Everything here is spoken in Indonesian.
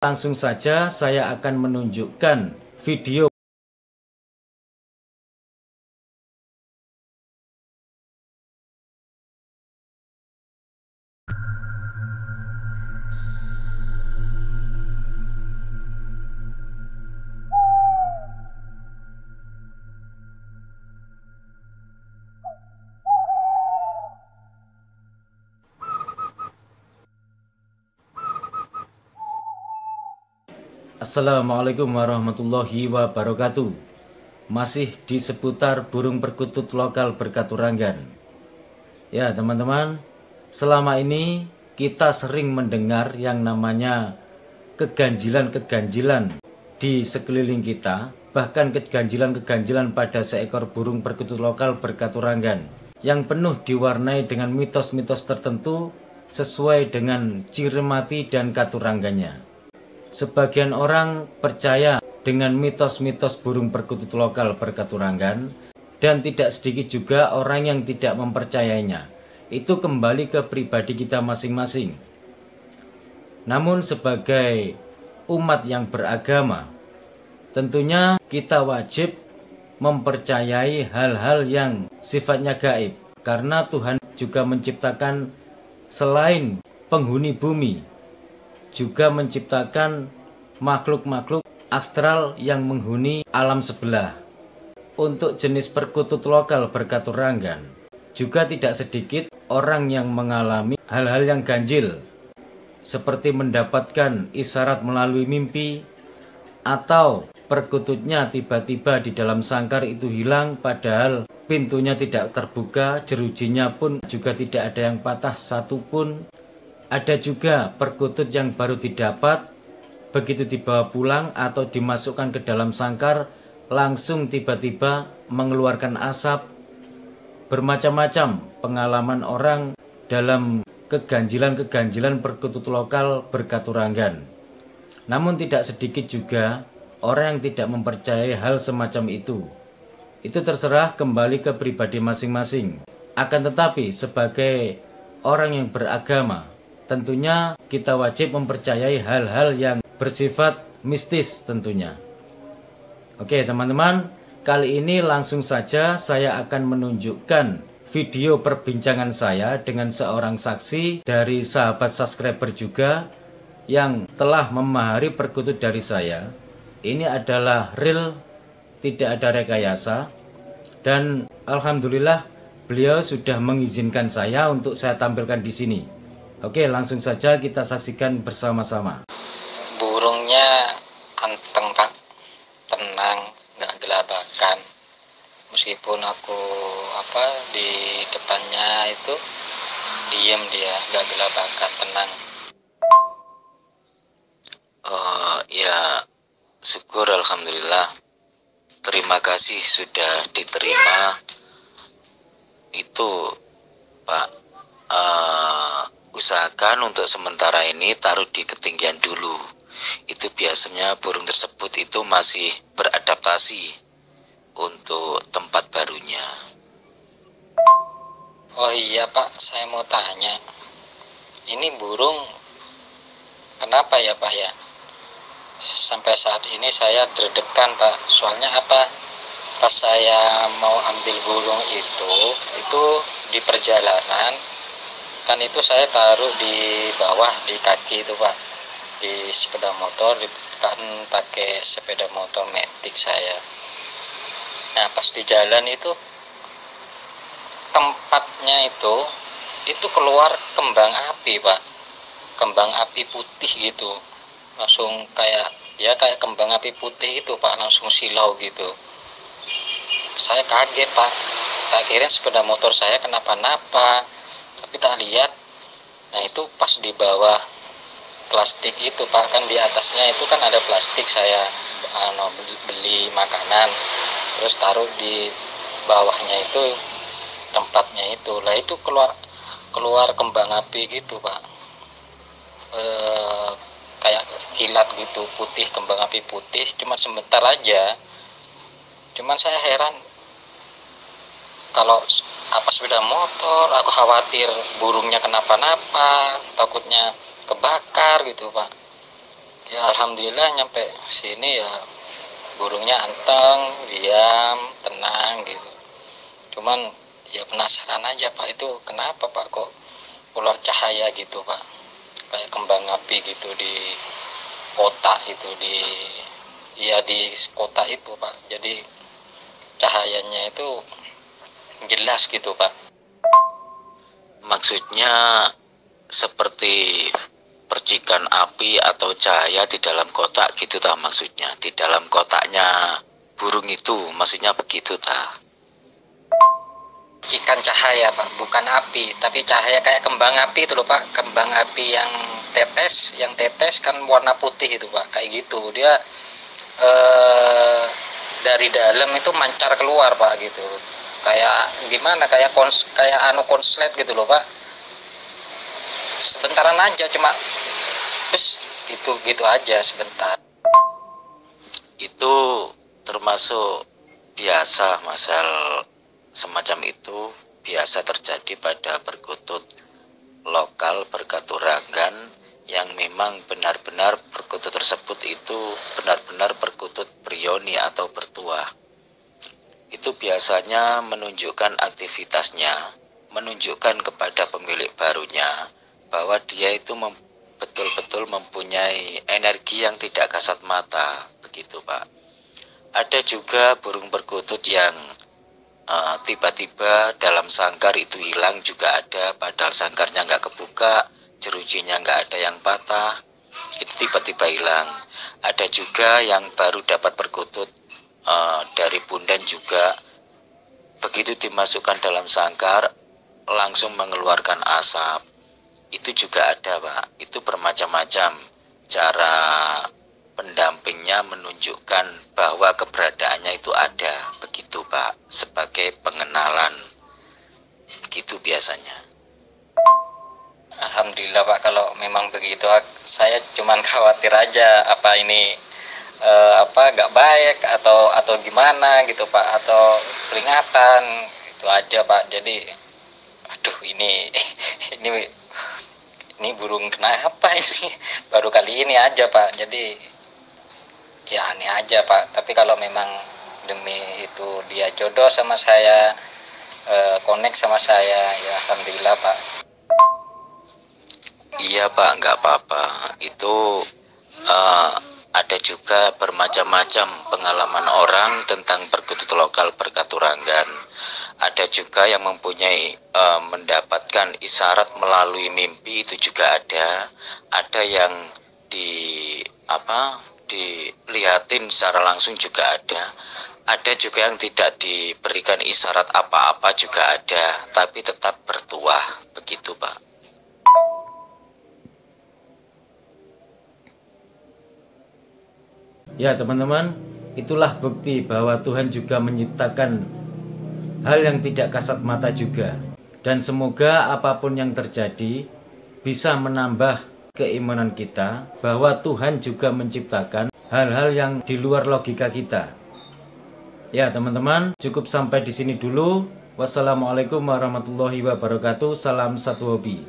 Langsung saja saya akan menunjukkan video. Assalamualaikum warahmatullahi wabarakatuh. Masih di seputar burung perkutut lokal berkaturanggan. Ya teman-teman, selama ini kita sering mendengar yang namanya keganjilan-keganjilan di sekeliling kita, bahkan keganjilan-keganjilan pada seekor burung perkutut lokal berkaturanggan yang penuh diwarnai dengan mitos-mitos tertentu sesuai dengan ciri mati dan katurangganya. Sebagian orang percaya dengan mitos-mitos burung perkutut lokal berkaturanggan, dan tidak sedikit juga orang yang tidak mempercayainya. Itu kembali ke pribadi kita masing-masing. Namun sebagai umat yang beragama, tentunya kita wajib mempercayai hal-hal yang sifatnya gaib, karena Tuhan juga menciptakan selain penghuni bumi, juga menciptakan makhluk-makhluk astral yang menghuni alam sebelah. Untuk jenis perkutut lokal berkaturanggan, juga tidak sedikit orang yang mengalami hal-hal yang ganjil, seperti mendapatkan isyarat melalui mimpi, atau perkututnya tiba-tiba di dalam sangkar itu hilang padahal pintunya tidak terbuka, jerujinya pun juga tidak ada yang patah satupun. Ada juga perkutut yang baru didapat, begitu dibawa pulang atau dimasukkan ke dalam sangkar, langsung tiba-tiba mengeluarkan asap. Bermacam-macam pengalaman orang dalam keganjilan-keganjilan perkutut lokal berkaturanggan. Namun tidak sedikit juga orang yang tidak mempercayai hal semacam itu. Itu terserah kembali ke pribadi masing-masing. Akan tetapi sebagai orang yang beragama, tentunya kita wajib mempercayai hal-hal yang bersifat mistis tentunya. Oke teman-teman, kali ini langsung saja saya akan menunjukkan video perbincangan saya dengan seorang saksi dari sahabat subscriber juga yang telah memahari perkutut dari saya. Ini adalah real, tidak ada rekayasa, dan alhamdulillah beliau sudah mengizinkan saya untuk saya tampilkan di sini. Oke, langsung saja kita saksikan bersama-sama. Burungnya anteng pak, tenang, nggak gelabakan. Meskipun aku di depannya itu diem, dia nggak gelabakan, tenang. Ya, syukur alhamdulillah. Terima kasih sudah diterima. Itu pak. Usahakan untuk sementara ini taruh di ketinggian dulu. Itu biasanya burung tersebut itu masih beradaptasi untuk tempat barunya. Oh iya pak, saya mau tanya, ini burung kenapa ya pak ya? Sampai saat ini saya deg-degan pak. Soalnya pas saya mau ambil burung itu di perjalanan, kan itu saya taruh di bawah di kaki itu pak, di sepeda motor, kan pakai sepeda motor matic saya. Nah pas di jalan itu tempatnya itu keluar kembang api pak, kembang api putih gitu, langsung kayak kembang api putih itu pak, langsung silau gitu. Saya kaget pak, tak kira sepeda motor saya kenapa-napa, tapi tak lihat. Nah itu pas di bawah plastik itu pak, kan di atasnya itu kan ada plastik, saya beli makanan terus taruh di bawahnya itu tempatnya itu lah, itu keluar kembang api gitu pak, kayak kilat gitu putih, kembang api putih, cuma sebentar aja. Cuman saya heran, kalau sepeda motor aku khawatir burungnya kenapa-napa, takutnya kebakar gitu pak. Ya alhamdulillah nyampe sini ya burungnya anteng, diam, tenang gitu. Cuman ya penasaran aja Pak, itu kenapa Pak kok keluar cahaya gitu Pak, kayak kembang api gitu di kota itu, di kota itu Pak. Jadi cahayanya itu jelas gitu Pak. Maksudnya seperti percikan api atau cahaya di dalam kotak gitu tah, maksudnya di dalam kotaknya burung itu, maksudnya begitu tah. Cikan cahaya Pak, bukan api, tapi cahaya kayak kembang api itu loh Pak. Kembang api yang tetes kan warna putih itu Pak, kayak gitu. Dia dari dalam itu mancar keluar Pak gitu. Kayak gimana, kayak konslet gitu loh Pak. Sebentaran aja, cuma bus itu gitu aja sebentar. Itu termasuk biasa, masal semacam itu biasa terjadi pada perkutut lokal berkaturangan yang memang benar-benar perkutut tersebut itu benar-benar perkutut prioni atau bertuah. Itu biasanya menunjukkan aktivitasnya, menunjukkan kepada pemilik barunya bahwa dia itu betul-betul mempunyai energi yang tidak kasat mata, begitu Pak. Ada juga burung perkutut yang tiba-tiba dalam sangkar itu hilang juga ada, padahal sangkarnya nggak kebuka, jerujinya nggak ada yang patah, itu tiba-tiba hilang. Ada juga yang baru dapat perkutut dari bundan juga, begitu dimasukkan dalam sangkar langsung mengeluarkan asap. Itu juga ada Pak. Itu bermacam-macam cara pendampingnya menunjukkan bahwa keberadaannya itu ada, begitu Pak, sebagai pengenalan, begitu biasanya. Alhamdulillah Pak, kalau memang begitu saya cuman khawatir aja apa ini gak baik atau gimana gitu Pak, atau peringatan itu aja Pak. Jadi aduh ini ini burung kenapa ini baru kali ini aja Pak. Jadi ya aneh aja Pak. Tapi kalau memang demi itu dia jodoh sama saya, connect sama saya, ya alhamdulillah Pak. Iya Pak, nggak apa-apa. Itu ada juga bermacam-macam pengalaman orang tentang perkutut lokal berkaturangan. Ada juga yang mempunyai mendapatkan isyarat melalui mimpi, itu juga ada. Ada yang dilihatin secara langsung juga ada. Ada juga yang tidak diberikan isyarat apa-apa juga ada, tapi tetap bertuah, begitu Pak. Ya teman-teman, itulah bukti bahwa Tuhan juga menciptakan hal yang tidak kasat mata juga. Dan semoga apapun yang terjadi bisa menambah keimanan kita bahwa Tuhan juga menciptakan hal-hal yang di luar logika kita. Ya teman-teman, cukup sampai di sini dulu. Wassalamualaikum warahmatullahi wabarakatuh. Salam satu hobi.